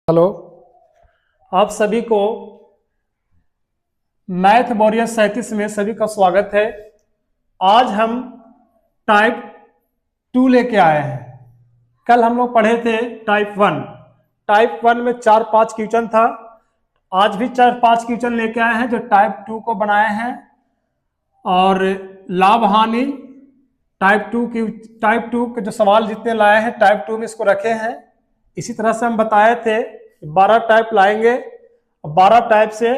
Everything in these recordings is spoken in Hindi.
हेलो, आप सभी को मैथ वॉरियर 37 में सभी का स्वागत है। आज हम टाइप 2 लेके आए हैं। कल हम लोग पढ़े थे टाइप 1। टाइप 1 में 4-5 क्वेश्चन था। आज भी 4-5 क्वेश्चन लेके आए हैं जो टाइप 2 को बनाए हैं। और लाभ हानि टाइप 2 के जो सवाल जितने लाए हैं टाइप 2 में इसको रखे हैं। इसी तरह से हम बताए थे 12 टाइप लाएंगे। 12 टाइप से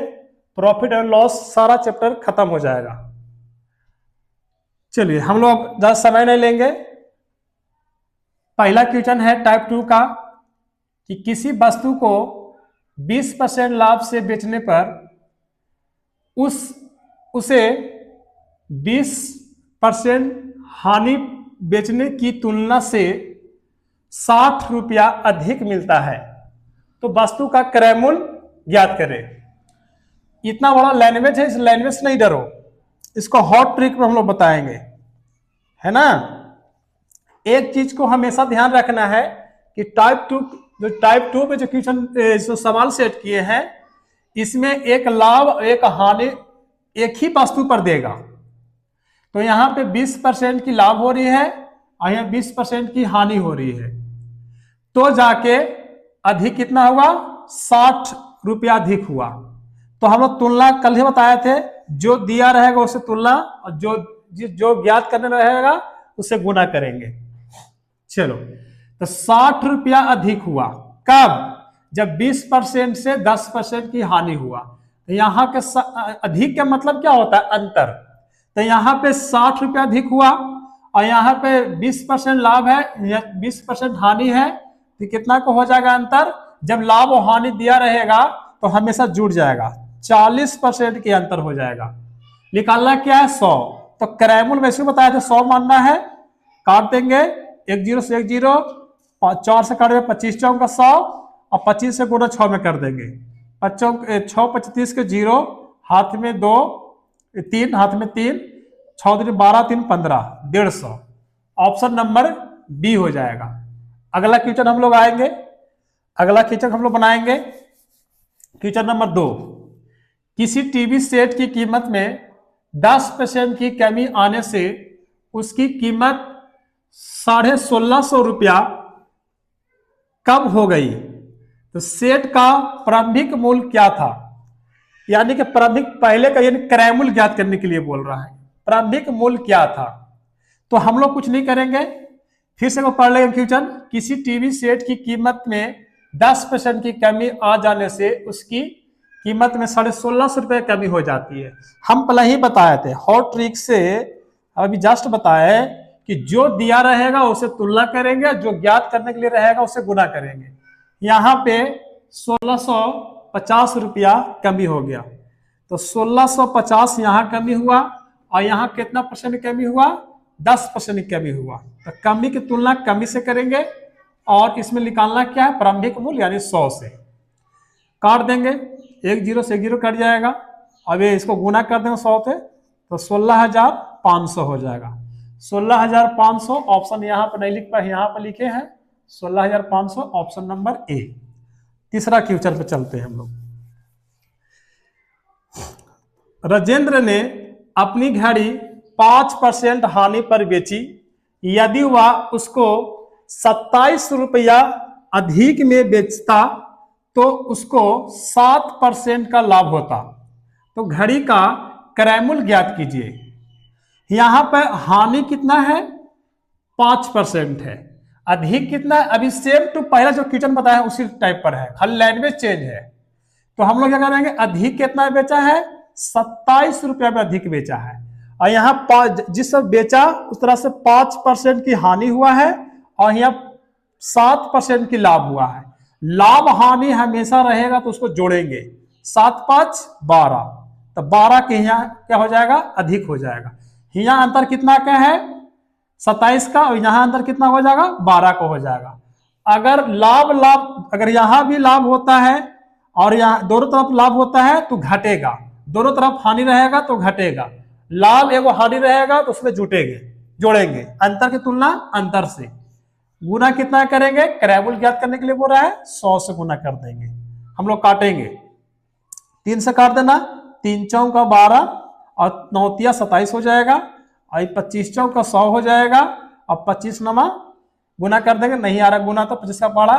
प्रॉफिट एंड लॉस सारा चैप्टर खत्म हो जाएगा। चलिए, हम लोग ज्यादा समय नहीं लेंगे। पहला क्वेश्चन है टाइप 2 का कि किसी वस्तु को 20% लाभ से बेचने पर उसे 20% हानि बेचने की तुलना से 60 रुपया अधिक मिलता है, तो वस्तु का क्रय मूल्य ज्ञात करें। इतना बड़ा लैंग्वेज है, इस लैंग्वेज से नहीं डरो, इसको हॉट ट्रिक में हम लोग बताएंगे, है ना। एक चीज को हमेशा ध्यान रखना है कि टाइप 2 में जो क्वेश्चन जो सवाल सेट किए हैं इसमें एक लाभ एक हानि एक ही वस्तु पर देगा। तो यहाँ पे 20% की लाभ हो रही है और यहाँ 20% की हानि हो रही है, तो जाके अधिक कितना हुआ, 60 रुपया अधिक हुआ। तो हम लोग तुलना कल ही बताए थे, जो दिया रहेगा उससे तुलना और जो ज्ञात करने रहेगा उससे गुना करेंगे। चलो, तो 60 रुपया अधिक हुआ कब, जब 20% से 10% की हानि हुआ। तो यहाँ के अधिक का मतलब क्या होता है, अंतर। तो यहाँ पे 60 रुपया अधिक हुआ और यहाँ पे 20% लाभ है या 20% हानि है, तो कितना को हो जाएगा अंतर। जब लाभ और हानि दिया रहेगा तो हमेशा जुड़ जाएगा, 40% के अंतर हो जाएगा। निकालना क्या है, 100। तो क्रय मूल्य वैसे बताया था 100 मानना है। काट देंगे 1 0 से 1 0, 4 से काट देंगे 25 चौक का 100 और 25 से गुणा 6 में कर देंगे। 6 25 के 0, हाथ में 2 3, हाथ में 3, 6 दिन 12 3 15, 150। ऑप्शन नंबर बी हो जाएगा। अगला क्वेश्चन हम लोग आएंगे, अगला क्वेश्चन हम लोग बनाएंगे। क्वेश्चन नंबर 2, किसी टीवी सेट की कीमत में 10% की कमी आने से उसकी कीमत 1650 रुपया कम हो गई, तो सेट का प्रारंभिक मूल्य क्या था। यानी कि प्रारंभिक पहले का यानी क्रय मूल्य ज्ञात करने के लिए बोल रहा है, प्रारंभिक मूल्य क्या था। तो हम लोग कुछ नहीं करेंगे, फिर से पढ़ लेंगे क्वेश्चन। किसी टीवी सेट की कीमत में 10% की कमी आ जाने से उसकी कीमत में 1650 रुपये कमी हो जाती है। हम पहले ही बताए थे हॉट ट्रिक से, अभी जस्ट बताए कि जो दिया रहेगा उसे तुलना करेंगे, जो ज्ञात करने के लिए रहेगा उसे गुना करेंगे। यहाँ पे 1650 रुपया कमी हो गया, तो 1650 यहाँ कमी हुआ और यहाँ कितना परसेंट कमी हुआ, 10% कमी हुआ। तो कमी की तुलना कमी से करेंगे और इसमें निकालना क्या है, प्रारंभिक मूल्य यानी 100 से। काट देंगे 1 0 से 1 0 कट जाएगा। अब ये इसको गुना कर देंगे 100 से, तो 16,500 हो जाएगा। 16,500 ऑप्शन यहाँ पर नहीं लिख पाए, यहाँ पर लिखे हैं 16,500, ऑप्शन नंबर ए। तीसरा क्वेश्चन पे चलते हैं हम लोग। राजेंद्र ने अपनी घड़ी 5% हानि पर बेची। यदि वह उसको 27 रुपया अधिक में बेचता तो उसको 7% का लाभ होता। तो घड़ी का क्रय मूल्य ज्ञात कीजिए। यहां पर हानि कितना है, 5% है, अधिक कितना है, अभी सेम टू पहला जो क्वेश्चन बताया उसी टाइप पर है, खाली लैंग्वेज चेंज है। तो हम लोग क्या करेंगे, अधिक कितना बेचा है, 27 रुपया में अधिक बेचा है और यहाँ जिस सब बेचा उस तरह से 5% की हानि हुआ है और यहाँ 7% की लाभ हुआ है। लाभ हानि हमेशा रहेगा तो उसको जोड़ेंगे, 7 5 12, तो 12 के यहाँ क्या हो जाएगा, अधिक हो जाएगा। यहाँ अंतर कितना का है, 27 का, और यहाँ अंतर कितना हो जाएगा, 12 का हो जाएगा। अगर लाभ अगर यहाँ भी लाभ होता है और यहाँ दोनों तरफ लाभ होता है तो घटेगा, दोनों तरफ हानि रहेगा तो घटेगा, लाभ एवं हानि रहेगा तो उसमें जुटेंगे, जोड़ेंगे, अंतर की तुलना अंतर से। गुना कितना करेंगे, क्रय मूल्य ज्ञात करने के लिए बोल रहा है, 100 से गुना कर देंगे। हम लोग काटेंगे, 3 से काट देना, 3 चौक का 12 और 9 तिया 27 हो जाएगा, और 25 चौक का 100 हो जाएगा, और 25 नमा गुना कर देंगे, नहीं आ रहा गुना तो 25 का पाड़ा,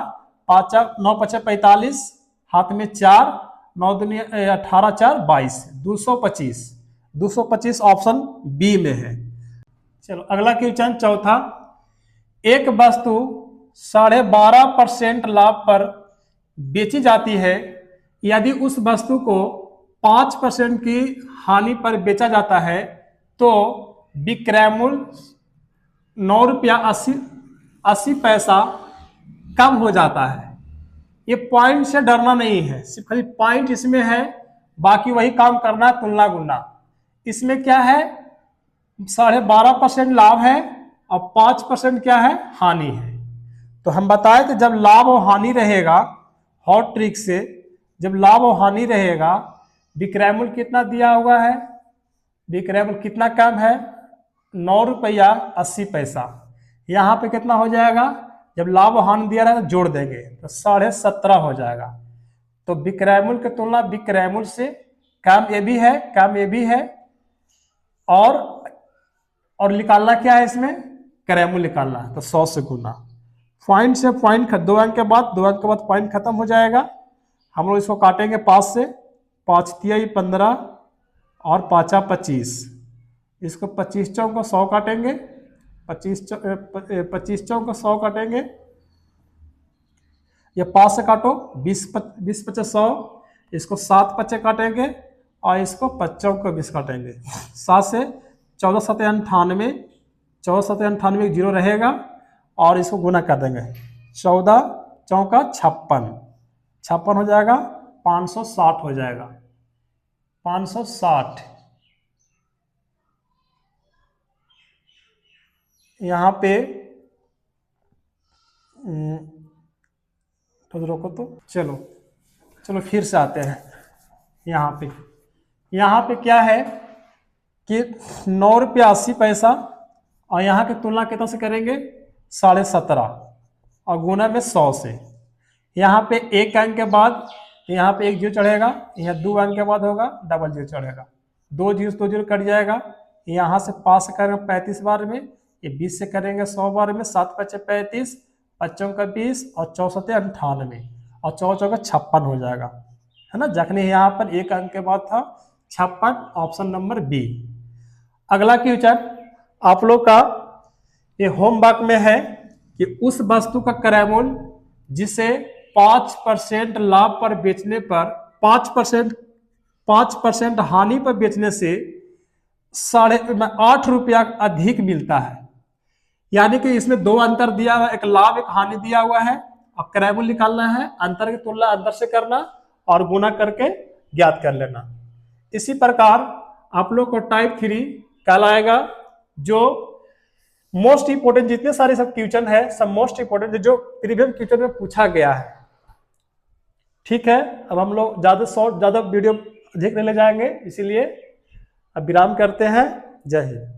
5 9 5 45, हाथ में 4, 9 दूनी 18 4 22, 225, 225 ऑप्शन बी में है। चलो अगला क्वेश्चन चौथा, एक वस्तु 12.5% लाभ पर बेची जाती है, यदि उस वस्तु को 5% की हानि पर बेचा जाता है तो विक्रय मूल्य 9 रुपया 80 पैसा कम हो जाता है। ये पॉइंट से डरना नहीं है, सिर्फ खाली पॉइंट इसमें है, बाकी वही काम करना है, तुलना गुना। इसमें क्या है, 12.5% लाभ है और 5% क्या है, हानि है। तो हम बताए थे जब लाभ और हानि रहेगा, हॉट ट्रिक से, जब लाभ और हानि रहेगा, विक्रय मूल्य कितना दिया हुआ है, विक्रय मूल्य कितना कम है, 9 रुपया 80 पैसा। यहाँ पे कितना हो जाएगा, जब लाभ और हानि दिया रहेगा जोड़ देंगे तो 17.5 हो जाएगा। तो विक्रय मूल्य की तुलना विक्रय मूल्य से कम ये भी है, कम ये भी है, और निकालना क्या है इसमें, क्रय मूल्य निकालना है, तो 100 से गुना। पॉइंट से पॉइंट 2 अंक के बाद पॉइंट खत्म हो जाएगा। हम लोग इसको काटेंगे 5 से, 5 तिया 15 और 5 25, इसको 25 चौक को 100 काटेंगे, 25 चौक को 100 काटेंगे, ये 5 से काटो, 20 25 100, इसको 7 25 काटेंगे और इसको 5 चौक को 20 काटेंगे, 7 से 14 7 98, 14 7 98 जीरो रहेगा और इसको गुना कर देंगे, 14 चौका 56 हो जाएगा, 560 हो जाएगा, 560। यहाँ पे तो रोको, तो चलो फिर से आते हैं। यहाँ पे क्या है कि 9 रुपया 80 पैसा, और यहाँ की तुलना कितना से करेंगे, 17.5 और गुना में 100 से। यहाँ पे 1 अंक के बाद यहाँ पे 1 जीरो चढ़ेगा, यहाँ 2 अंक के बाद होगा डबल जीरो चढ़ेगा, 2 जीरो कट जाएगा। यहाँ से पास करेंगे 35 बार में, ये 20 से करेंगे 100 बार में, 7 5 35, 5 का 20 और 4 7 98 और 4 4 56 हो जाएगा, है ना। जखने यहाँ पर 1 अंक के बाद था 56, ऑप्शन नंबर बी। अगला क्वेश्चन आप लोग का ये होमवर्क में है कि उस वस्तु का क्रय मूल्य जिसे 5% लाभ पर बेचने पर 5% हानि पर बेचने से 8.5 रुपया अधिक मिलता है। यानी कि इसमें 2 अंतर दिया हुआ है, एक लाभ एक हानि दिया हुआ है, अब क्रय मूल्य निकालना है, अंतर की तुलना अंतर से करना और गुना करके ज्ञात कर लेना। इसी प्रकार आप लोग को टाइप 3 कहलाएगा, जो मोस्ट इंपोर्टेंट जितने सारे सब क्वेश्चन है, सब मोस्ट इंपोर्टेंट जो प्रीवियस क्वेश्चन में पूछा गया है। ठीक है, अब हम लोग ज्यादा वीडियो अधिक नहीं ले जाएंगे, इसीलिए अब विराम करते हैं। जय हिंद।